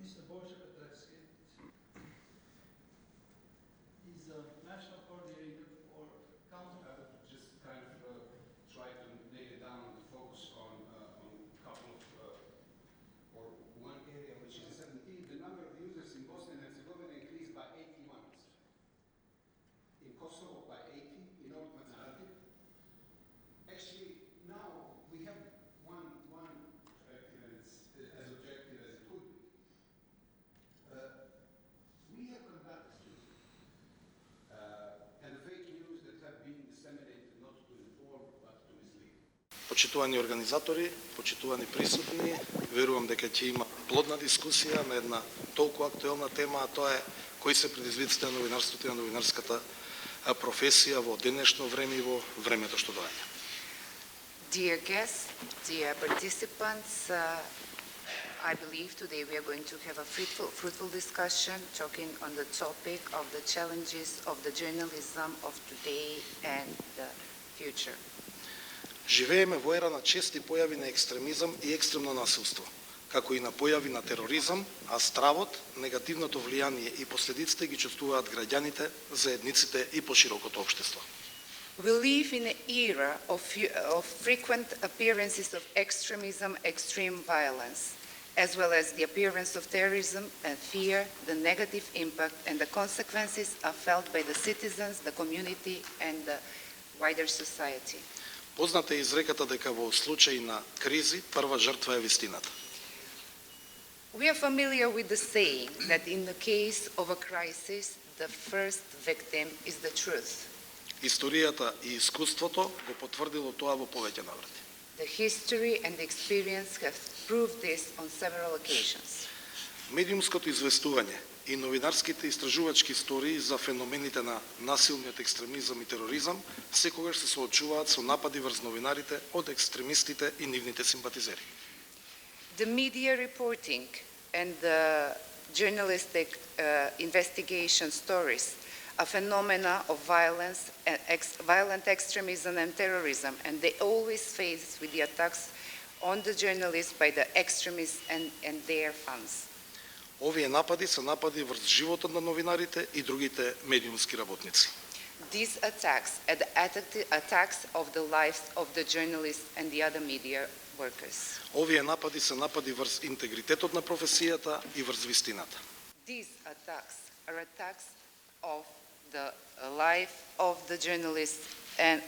Mr. Boris Petrevsky is a national coordinator for counter. Just kind of try to nail it down and focus on a couple of, or one area which is 17. The number of users in Bosnia and Herzegovina increased by 81%. In Kosovo by 80, in North Macedonia. Actually, now we have one objective, and it's as objective as it could be. We have conducted and the fake news that have been disseminated not to inform but to mislead. Почитувани организатори, почитувани присутни, верувам дека ќе има плодна дискусија на една толку актуелна тема, а тоа е кои се предизвиците на новинарството и на новинарската професија во денешно време и во времето што доаѓа. Dear guests, dear participants, I believe today we are going to have a fruitful discussion talking on the topic of the challenges of the journalism of today and the future. Живееме во ера на чести појави на екстремизам и екстремно насилство, како и на појави на тероризам, а стравот, негативното влијание и последиците ги чувствуваат граѓаните, заедниците и поширокото општество. We live in an era of frequent appearances of extremism, extreme violence, as well as the appearance of terrorism and fear. The negative impact and the consequences are felt by the citizens, the community, and the wider society. Позната е изреката дека во случај на кризи, прва жртва е вистината. We are familiar with the saying that in the case of a crisis, the first victim is the truth. Историјата и искуството го потврдило тоа во повеќе наврати. The history and experience have proved this on several occasions. Медиумското известување и новинарските истражувачки истории за феномените на насилниот екстремизам и тероризам секогаш се соочуваат со напади врз новинарите од екстремистите и нивните симпатизери. The media reporting and the journalistic investigation stories are phenomena of violence and violent extremism and terrorism, and they always face with the attacks on the journalists by the extremists and their fans. Овие напади се напади врз животот на новинарите и другите медиумски работници. These attacks are the attacks of the lives of the journalists and the other media workers. Овие напади се напади врз интегритетот на професијата и врз вистината. These attacks are attacks of the life of the journalists and,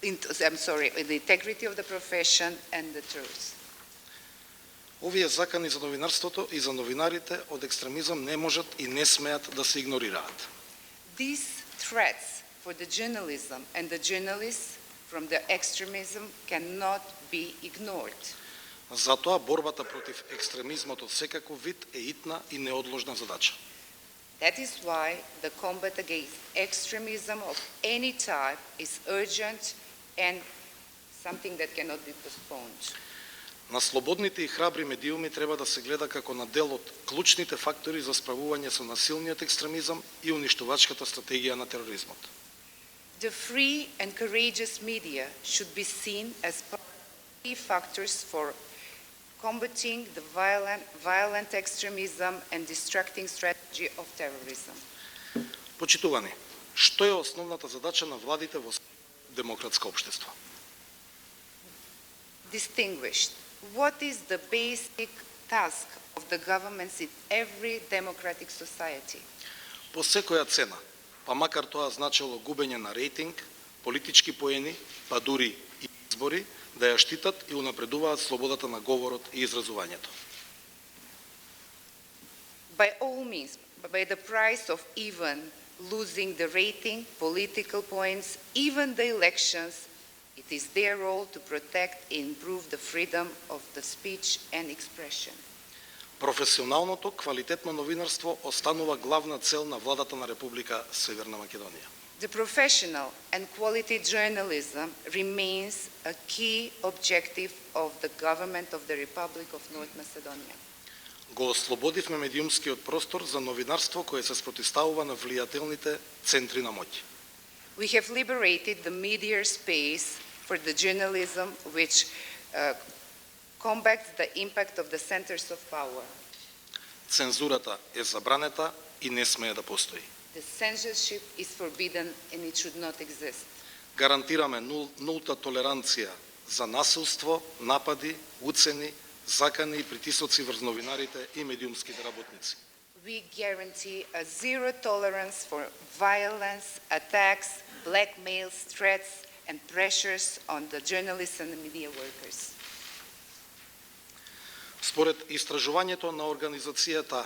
the integrity of the profession and the truth. Овие закани за новинарството и за новинарите од екстремизам не можат и не смеат да се игнорираат. These threats for the journalism and the journalists from the extremism cannot be ignored. Затоа борбата против екстремизмот од секаков вид е итна и неодложна задача. That is why the combat against extremism of any type is urgent and something that cannot be postponed. На слободните и храбри медиуми треба да се гледа како на дел од клучните фактори за справување со насилниот екстремизам и уништувачката стратегија на тероризмот. The free and courageous media should be seen as key factors for combating the violent extremism and distracting strategy of terrorism. Почитувани, што е основната задача на владите во демократско општество? Distinguished, what is the basic task of the governments in every democratic society? По секоја цена, па макар тоа значило губење на рейтинг, политички поени, па дури и избори, да ја штитат и унапредуваат слободата на говорот и изразувањето. By all means, by the price of even losing the rating, political points, even the elections, it is their role to protect and improve the freedom of the speech and expression. Професионалното, квалитетно новинарство останува главна цел на владата на Република Северна Македонија. The professional and quality journalism remains a key objective of the government of the Republic of North Macedonia. Го ослободивме медиумскиот простор за новинарство кое се спротивставува на влијателните центри на моќ. We have liberated the media space for the journalism which combats the impact of the centers of power. Цензурата е забранета и не смее да постои. The censorship is forbidden and it should not exist. Гарантираме нулта толеранција за насилство, напади, уцени, закани и притисоци врз новинарите и медиумските работници. We guarantee a zero tolerance for violence, attacks, blackmails, threats, and pressures on the journalists and the media workers. Според истражувањето на организацијата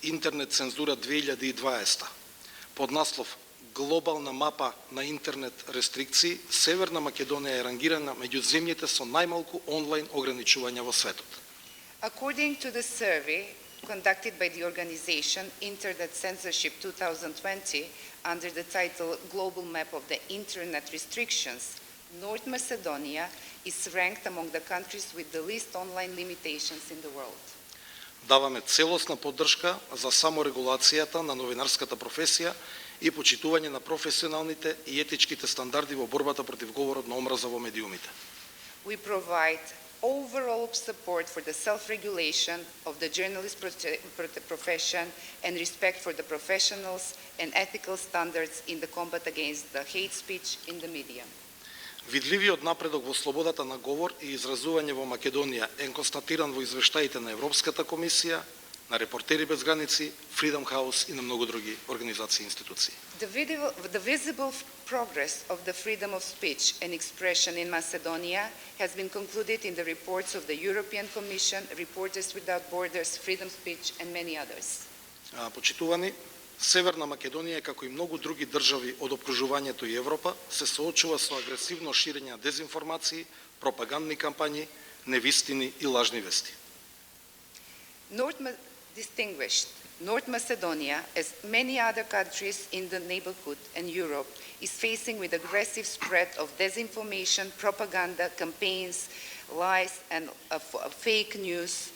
Интернет цензура 2020 под наслов Глобална мапа на интернет рестрикции, Северна Македонија е рангирана меѓу земјите со најмалку онлайн ограничувања во светот. According to the survey conducted by the organization Internet Censorship 2020 under the title Global Map of the Internet Restrictions, North Macedonia is ranked among the countries with the least online limitations in the world. Даваме целосна поддршка за саморегулацијата на новинарската професија и почитување на професионалните и етичките стандарди во борбата против говорот на омраза во медиумите. We provide overall support for the self-regulation of the journalist profession and respect for the professionals and ethical standards in the combat against the hate speech in the media. Видливиот напредок во слободата на говор и изразување во Македонија е констатиран во извештаите на Европската комисија, на Репортери без граници, Freedom House и на многу други организации и институции. The visible progress of the freedom of speech and expression in Macedonia has been concluded in the reports of the European Commission, Reporters Without Borders, Freedom Speech and many others. Почитувани, Северна Македонија, како и многу други држави од опкружувањето и Европа, се соочува со агресивно ширење на дезинформации, пропагандни кампањи, невистини и лажни вести. Distinguished North Macedonia, as many other countries in the neighborhood and Europe, is facing with aggressive spread of disinformation, propaganda, campaigns, lies and fake news.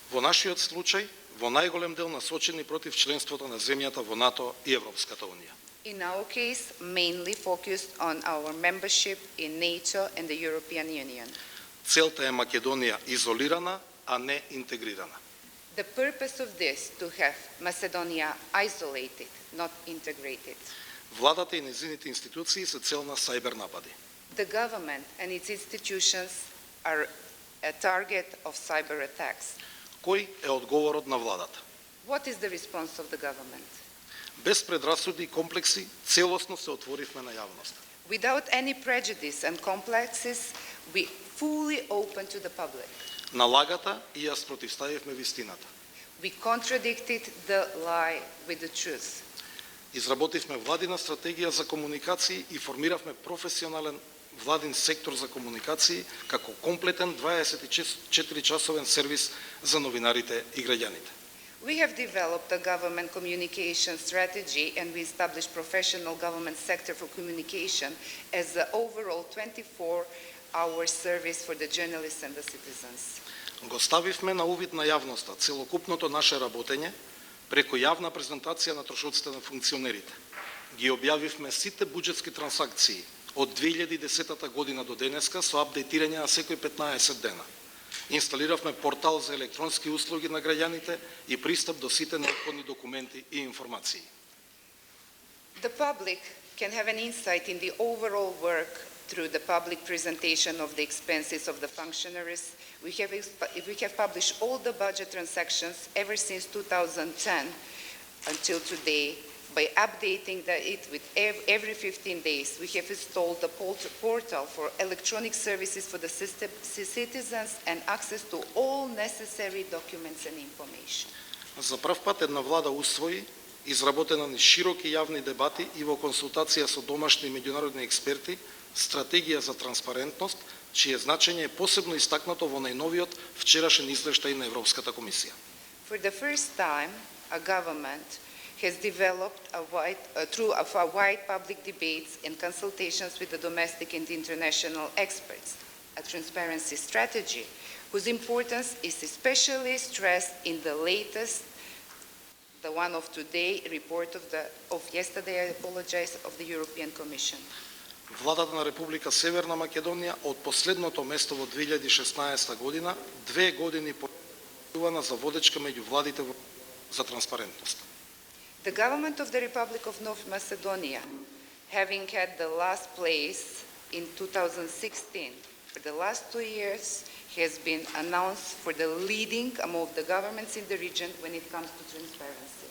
Во нашиот случај, во најголем дел насочени против членството на земјата во НАТО и Европската унија. In our case, mainly focused on our membership in NATO and the European Union. Целта е Македонија изолирана, а не интегрирана. The purpose of this to have Macedonia isolated, not integrated. Владата и незините институции се цел на сайбер напади. The government and its institutions are a target of cyber attacks. Кој е одговорот на владата? What is the response of the government? Без предрасуди и комплекси, целосно се отворивме на јавност. Without any prejudice and complexes, we fully open to the public. На лагата и ја спротивставивме вистината. We contradicted the lie with the truth. Изработивме владина стратегија за комуникации и формиравме професионален владин сектор за комуникации како комплетен 24-часовен сервис за новинарите и граѓаните. We have developed a government communication strategy and we established professional government sector for communication as the overall 24-hour service for the journalists and the citizens. Го ставивме на увид на јавноста целокупното наше работење преку јавна презентација на трошоците на функционерите. Ги објавивме сите буџетски трансакции од 2010 година до денеска со апдейтирање на секој 15 дена. Инсталиравме портал за електронски услуги на граѓаните и пристап до сите неопходни документи и информации. The public can have an insight in the overall work through the public presentation of the expenses of the functionaries. We have published all the budget transactions ever since 2010 until today. By updating it with every 15 days, we have installed the portal for electronic services for the citizens and access to all necessary documents and information. За прв пат една влада усвои, изработена низ широки јавни дебати и во консултација со домашни и меѓународни експерти, стратегија за транспарентност, чие значење е посебно истакнато во најновиот вчерашен извештај на Европската комисија. For the first time, a government has developed through wide public debates and consultations with the domestic and international experts, a transparency strategy whose importance is especially stressed in the latest, the one of today, report of yesterday, I apologize, of the European Commission. Владата на Република Северна Македонија од последното место во 2016 година, 2 години по објавена за водечка меѓу владите за транспарентност. The government of the Republic of North Macedonia, having had the last place in 2016, for the last 2 years, has been announced for the leading among the governments in the region when it comes to transparency.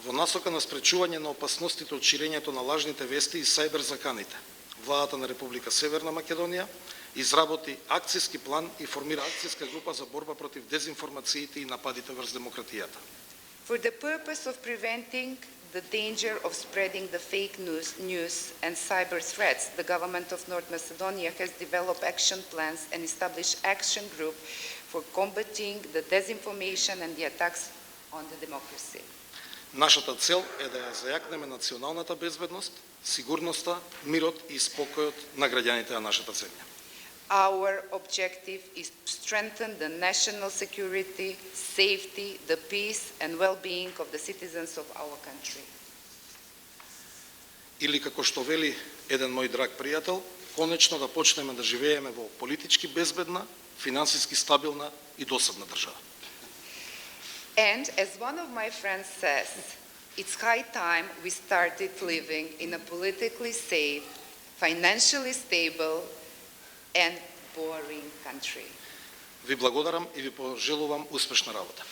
Во насока на спречување на опасностите од ширењето на лажните вести и сајбер заканите, владата на Република Северна Македонија изработи акцијски план и формира акцијска група за борба против дезинформациите и нападите врз демократијата. For the purpose of preventing the danger of spreading the fake news and cyber threats, the government of North Macedonia has developed action plans and established action group for combating the disinformation and the attacks on the democracy. Нашата цел е да ја зајакнеме националната безбедност, сигурноста, мирот и спокојот на граѓаните на нашата земја. Our objective is to strengthen the national security, safety, the peace and well-being of the citizens of our country. Или како што вели еден мој драг пријател, конечно да почнеме да живееме во политички безбедна, финансиски стабилна и досадна држава. And as one of my friends says, it's high time we started living in a politically safe, financially stable and boring country. Ви благодарам и ви пожелувам успешна работа.